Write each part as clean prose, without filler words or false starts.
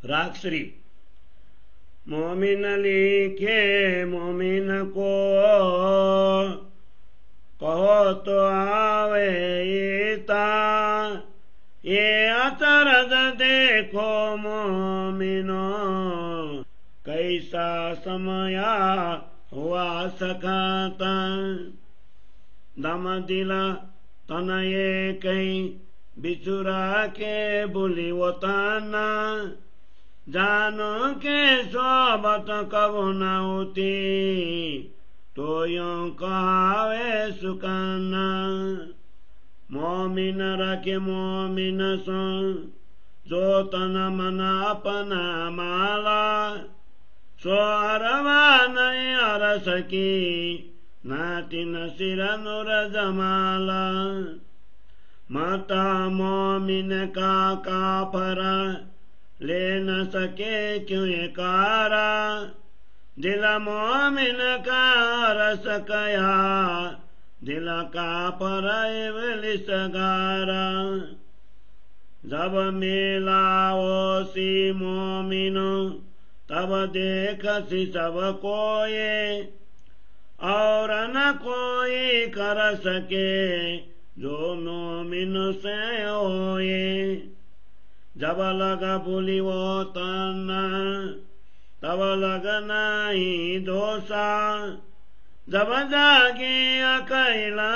राग श्री। मोमिन लिखे मोमिन को कहो तो आवे इता, ये अचरज देखो मोमिनो कैसा समया हुआ सखाता। दम दिला तन ये कहीं बिचुरा के बुली वो ताना, जानो के सोबत कबू न होती तो यूं कहावे सुकाना। मोमिन रखे मोमिन सो जो तन मन अपना माला, सो अरवा नहीं अर सकी नाति न सिर नुर जमाला। मता मोमिन का काफरा ले न सके क्यों कारा, दिल मोमिन का रस कया दिल का पर इबलिस गारा। जब मिलाओ सी मोमिनो तब देख सी सब कोई, और न कोई कर सके जो मोमिन से होए। जब लगा बोली वो तना तब लगना ही दोषा, जब जागे अकेला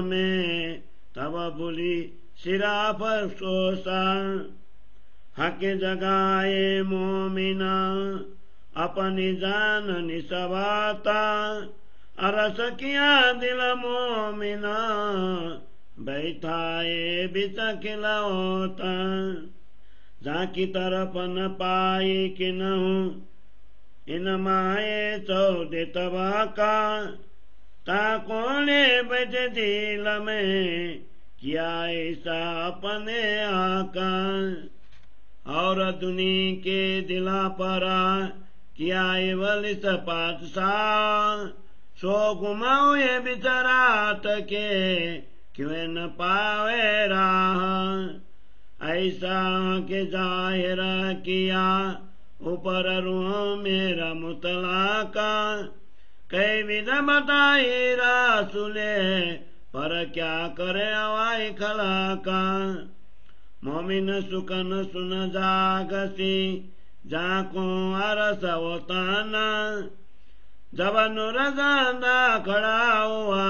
में तब बोली सिरा पर सोसा। हक जगाए मोमिना अपनी जान निसवाता, अरस किया दिल मोमिना बैठाए बिच खिलौता। जाकी तरफ न पाई कि न हूँ इन माए चौदे तबाका, ताकोने बज दिल में किया ऐसा अपने आका। और दुनी के दिला परा किया इबलिस पातशाह, सो घुमाओ ये बिचरात के क्यों न पावे राह। ऐसा के जाहिरा किया ऊपर रूह मेरा मुतला का, कई विध बताई रासुले पर क्या करे हवाई खला का। मोमिन सुकन सुन जागसी जाको अरस होताना, जब नूर जाना खड़ा हुआ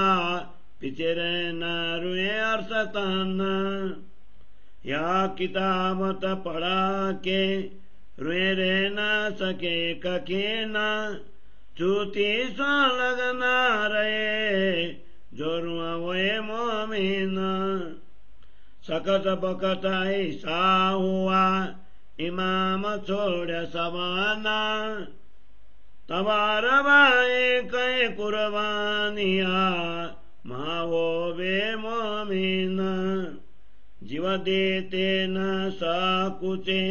पीछे रहना रुए अरसताना। या किताबत पढ़ा के रुए रह न सके कखीना, चूती सो लगना रहे जो रुआ वे मोमिना। सकत बकत ऐसा हुआ इमाम छोड़ सवाना, तबार बाए कई कुर्बानिया माँ वो वे मोमिना। जीव देते न साकुचे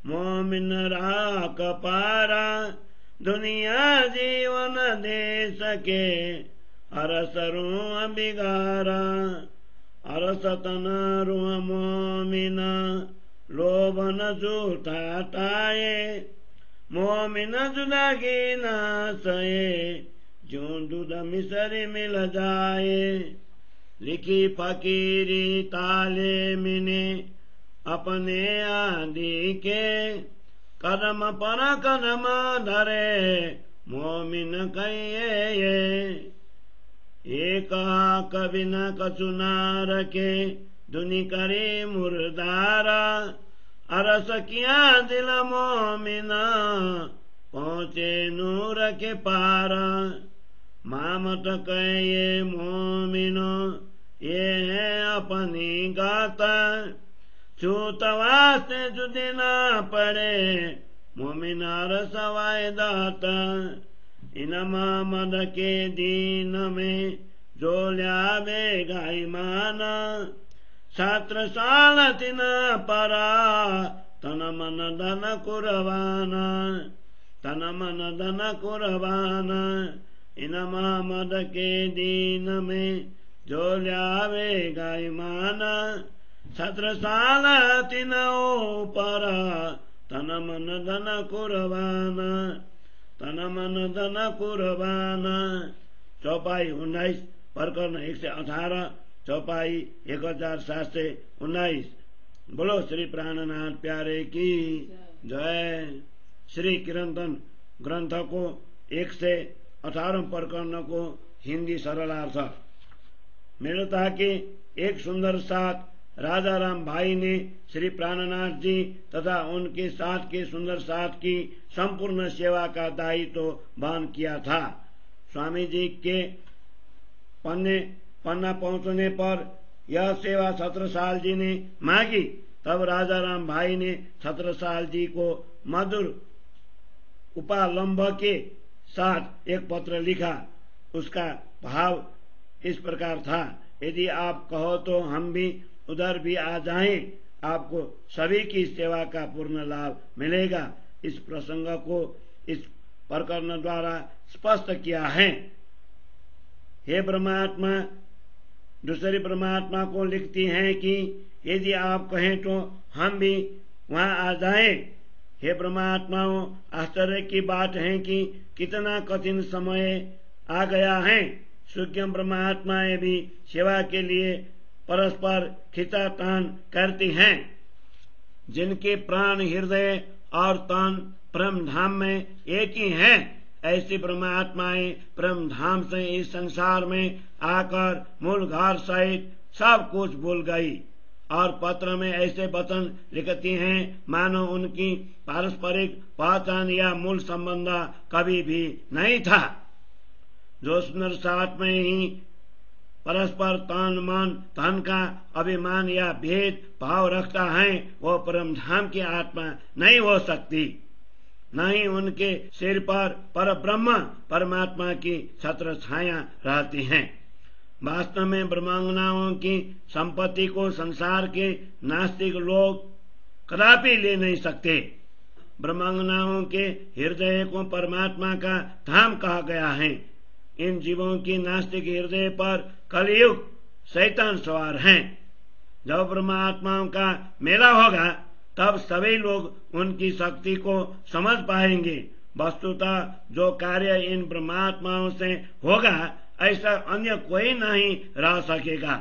मोमिन राख पारा, दुनिया जीवन दे सके अरस रुआ बिगारा। अरस तन रुआ मोमिन लोभन झूठा टाए, मोमिन जुदागी न सहे जो दूध मिसरी मिल जाए। लिखी फकीरी ताले मिने अपने आदि के, कदम पर कदम धरे मोमिन कहिए। एक कभी न कछु न रखे दुनि करे मुर्दारा, अरस किया दिल मोमिना पहुँचे नूर के पारा। मामत कहे मोमिनो ये है अपनी गाता, छूत वास्ते जुदी न पड़े मोमिना रसवाए दाता। इन मामद के दीन में जो ल्यावे गाई माना, छात्र साल तिन परा तन मन धन कुर्बाना, तन मन धन कुर्बाना। इन मामद के दीन में जो ल्यावे गाई माना, छत्र साल तिन परा तन मन धन कुर्बान, तन मन धन कुर्बान। चौपाई 19 प्रकरण 118, चौपाई 1719। बोलो श्री प्राणनाथ प्यारे की जय। श्री कीर्तन ग्रंथ को 118 प्रकरण को हिंदी सरलार्थ। मेरे था कि एक सुंदर साथ राजा राम भाई ने श्री प्राणनाथ जी तथा उनके साथ के सुंदर साथ की संपूर्ण सेवा का दायित्व तो वहन किया था। स्वामी जी के पन्ना पहुंचने पर यह सेवा छत्रसाल जी ने मांगी। तब राजा राम भाई ने छत्रसाल जी को मधुर उपालंब के साथ एक पत्र लिखा। उसका भाव इस प्रकार था, यदि आप कहो तो हम भी उधर भी आ जाएं, आपको सभी की सेवा का पूर्ण लाभ मिलेगा। इस प्रसंग को इस प्रकरण द्वारा स्पष्ट किया है। हे परमात्मा, दूसरी परमात्मा को लिखती हैं कि यदि आप कहें तो हम भी वहां आ जाएं। हे परमात्माओं, आश्चर्य की बात है कि कितना कठिन समय आ गया है। सूक्ष्म परमात्माएं भी सेवा के लिए परस्पर खिंचातान करती हैं। जिनके प्राण हृदय और तन परम धाम में एक ही हैं, ऐसी परमात्माएं परम धाम से इस संसार में आकर मूल घर सहित सब कुछ भूल गई और पत्र में ऐसे वचन लिखती हैं मानो उनकी पारस्परिक पहचान या मूल संबंध कभी भी नहीं था। जो सुंदर साथ में ही परस्पर तन मन धन का अभिमान या भेद भाव रखता है, वो परम धाम की आत्मा नहीं हो सकती। न ही उनके सिर पर ब्रह्म परमात्मा की छत्र छाया रहती है। वास्तव में ब्रह्मांगनाओं की संपत्ति को संसार के नास्तिक लोग कदापि ले नहीं सकते। ब्रह्मांगनाओं के हृदय को परमात्मा का धाम कहा गया है। इन जीवों की नास्तिक हृदय पर कलयुग शैतान सवार हैं। जब परमात्माओं का मेला होगा तब सभी लोग उनकी शक्ति को समझ पाएंगे। वस्तुतः जो कार्य इन परमात्माओं से होगा ऐसा अन्य कोई नहीं रह सकेगा।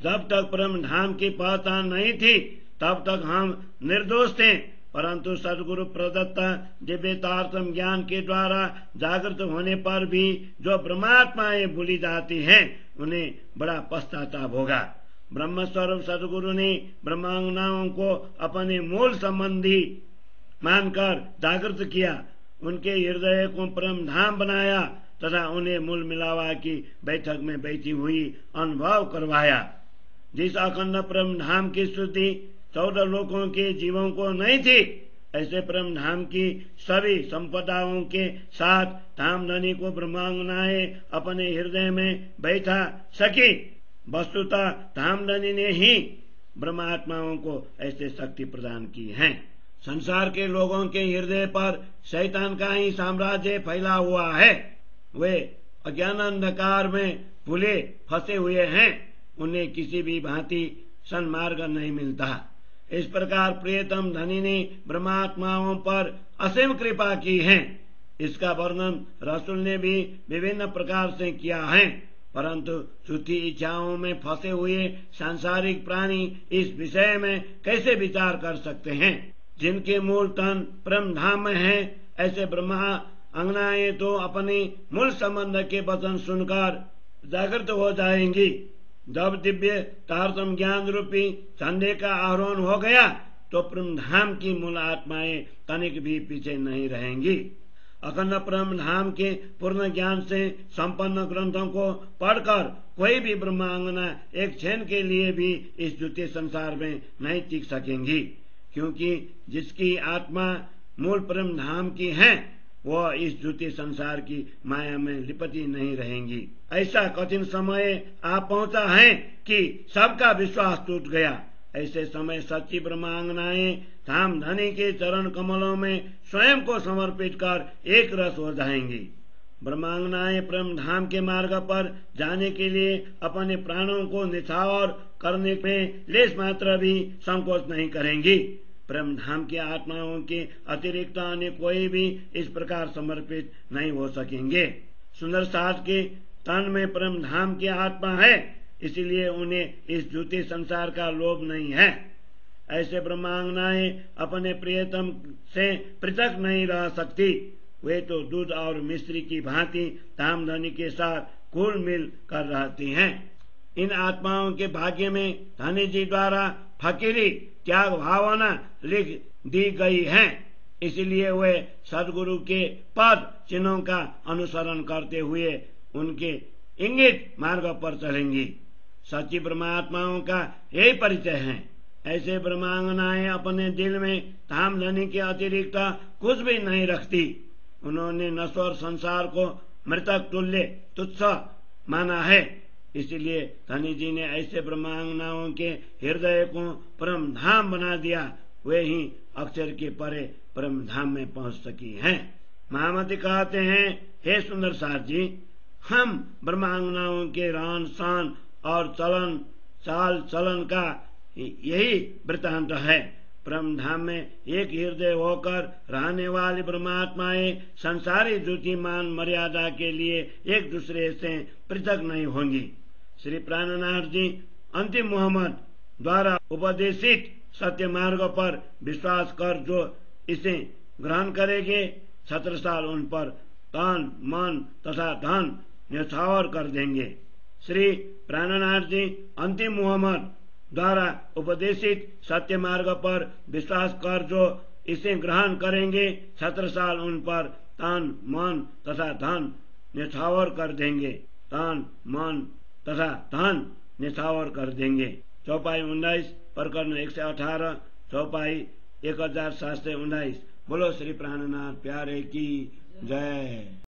जब तक परम धाम की पहचान नहीं थी तब तक हम निर्दोष थे, परंतु सदगुरु प्रदत्त दिव्यतार्थम ज्ञान के द्वारा जागृत होने पर भी जो परमात्माएं भूली जाती हैं उन्हें बड़ा पश्चाताप होगा। ब्रह्म स्वरूप सदगुरु ने ब्रह्मांगनाओं को अपने मूल संबंधी मानकर जागृत किया, उनके हृदय को परम धाम बनाया तथा उन्हें मूल मिलावा की बैठक में बैठी हुई अनुभव करवाया। जिस अखंड परम धाम की स्तुति 14 लोकों के जीवों को नहीं थी, ऐसे परम धाम की सभी संपदाओं के साथ धामधनी को ब्रह्मांगनाएं अपने हृदय में बैठा सकी। वस्तुतः धामधनी ने ही ब्रह्मात्माओं को ऐसे शक्ति प्रदान की है। संसार के लोगों के हृदय पर शैतान का ही साम्राज्य फैला हुआ है। वे अज्ञान अंधकार में भूले फंसे हुए हैं, उन्हें किसी भी भांति सन्मार्ग नहीं मिलता। इस प्रकार प्रियतम धनी ने ब्रह्मात्माओं पर असीम कृपा की है। इसका वर्णन रसूल ने भी विभिन्न प्रकार से किया है, परंतु झूठी इच्छाओं में फंसे हुए सांसारिक प्राणी इस विषय में कैसे विचार कर सकते हैं। जिनके मूल तन परम धाम में है, ऐसे ब्रह्मा अंगनाएं तो अपने मूल संबंध के वचन सुनकर जागृत हो जाएंगी। जब दिव्य तारतम ज्ञान रूपी झंडे का आरोहण हो गया तो परम धाम की मूल आत्माएं तनिक भी पीछे नहीं रहेंगी। अखंड परम धाम के पूर्ण ज्ञान से संपन्न ग्रंथों को पढ़कर कोई भी ब्रह्मांगना एक क्षण के लिए भी इस झूठे संसार में नहीं टिक सकेंगी, क्योंकि जिसकी आत्मा मूल परम धाम की है वह इस झूठे संसार की माया में लिपटी नहीं रहेंगी। ऐसा कठिन समय आ पहुंचा है कि सबका विश्वास टूट गया। ऐसे समय सच्ची ब्रह्मांगनाएं धाम धनी के चरण कमलों में स्वयं को समर्पित कर एक रस हो जाएंगी। ब्रह्मांगनाएं परम धाम के मार्ग पर जाने के लिए अपने प्राणों को निछावर करने में लेश मात्र भी संकोच नहीं करेंगी। परम धाम की आत्माओं के अतिरिक्त अन्य कोई भी इस प्रकार समर्पित नहीं हो सकेंगे। सुंदर साथ के तन में परम धाम की आत्मा है, इसलिए उन्हें इस झूठे संसार का लोभ नहीं है। ऐसे ब्रह्मांगनाएं अपने प्रियतम से पृथक नहीं रह सकती। वे तो दूध और मिश्री की भांति धामधनी के साथ घुल मिल कर रहती हैं। इन आत्माओं के भाग्य में धनी जी द्वारा फकीरी त्याग भावना लिख दी गई है, इसलिए वे सदगुरु के पद चिन्हों का अनुसरण करते हुए उनके इंगित मार्ग पर चलेंगी। सच्ची ब्रह्मात्माओं का यही परिचय है। ऐसे ब्रह्मांगनाएं अपने दिल में धामधनी के अतिरिक्त कुछ भी नहीं रखती। उन्होंने नश्वर संसार को मृतक तुल्य तुच्छ माना है, इसलिए धनी जी ने ऐसे ब्रह्मांगनाओं के हृदय को परम धाम बना दिया। वे ही अक्षर के परे परम धाम में पहुंच सकी हैं। महामती कहते हैं, हे सुंदर साथ जी, हम ब्रह्मांगनाओं के रहन सहन और चलन चाल चलन का यही वृत्तांत है। परम धाम में एक हृदय होकर रहने वाली ब्रह्मात्माएं संसारी झूठी मान मर्यादा के लिए एक दूसरे से पृथक नहीं होंगी। श्री प्राणनाथ जी अंतिम मोहम्मद द्वारा उपदेशित सत्य मार्ग पर विश्वास कर जो इसे ग्रहण करेंगे, 17 साल उन पर तन मन तथा धन न्यौछावर कर देंगे। श्री प्राणनाथ जी अंतिम मोहम्मद द्वारा उपदेशित सत्य मार्ग पर विश्वास कर जो इसे ग्रहण करेंगे, 17 साल उन पर तन मन तथा धन न्यौछावर कर देंगे। तन मन तथा धन न्यौछावर कर देंगे। चौपाई 19 प्रकरण 118 चौपाई 1719। बोलो श्री प्राणनाथ प्यारे की जय।